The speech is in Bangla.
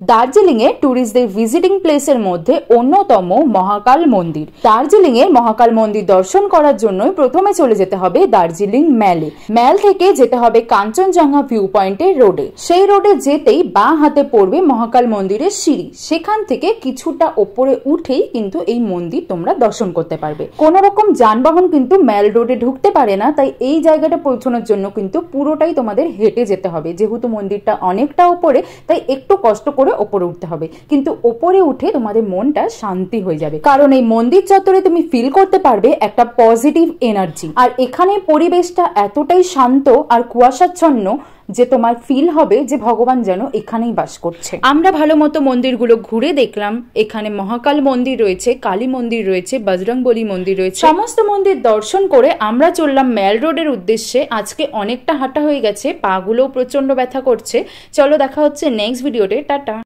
দার্জিলিং এ ট্যুরিস্টদের ভিজিটিং প্লেসের মধ্যে অন্যতম মহাকাল মন্দির। দার্জিলিং এ মহাকাল মন্দির দর্শন করার জন্য প্রথমে চলে যেতে হবে দার্জিলিং ম্যালে। ম্যাল থেকে যেতে হবে কাঞ্চনজঙ্ঘা ভিউ পয়েন্টের রোডে। সেই রোডে যেতেই বাঁ হাতে পড়বে মহাকাল মন্দিরের সিঁড়ি। সেখান থেকে কিছুটা ওপরে উঠেই কিন্তু এই মন্দির তোমরা দর্শন করতে পারবে। কোন রকম যানবাহন কিন্তু ম্যাল রোডে ঢুকতে পারে না, তাই এই জায়গাটা পৌঁছানোর জন্য কিন্তু পুরোটাই তোমাদের হেঁটে যেতে হবে। যেহেতু মন্দিরটা অনেকটা উপরে, তাই একটু কষ্ট করে ওপরে উঠতে হবে, কিন্তু ওপরে উঠে তোমাদের মনটা শান্তি হয়ে যাবে, কারণ এই মন্দির চত্বরে তুমি ফিল করতে পারবে একটা পজিটিভ এনার্জি। আর এখানে পরিবেশটা এতটাই শান্ত আর কুয়াশাচ্ছন্ন যে তোমার ফিল হবে যে ভগবান যেন এখানেই বাস করছে। আমরা ভালো মতো মন্দিরগুলো ঘুরে দেখলাম। এখানে মহাকাল মন্দির রয়েছে, কালী মন্দির রয়েছে, বজরংবলী মন্দির রয়েছে। সমস্ত মন্দির দর্শন করে আমরা চললাম ম্যাল রোডের উদ্দেশ্যে। আজকে অনেকটা হাঁটা হয়ে গেছে, পা গুলোও প্রচন্ড ব্যথা করছে। চলো দেখা হচ্ছে নেক্সট ভিডিওতে। টাটা।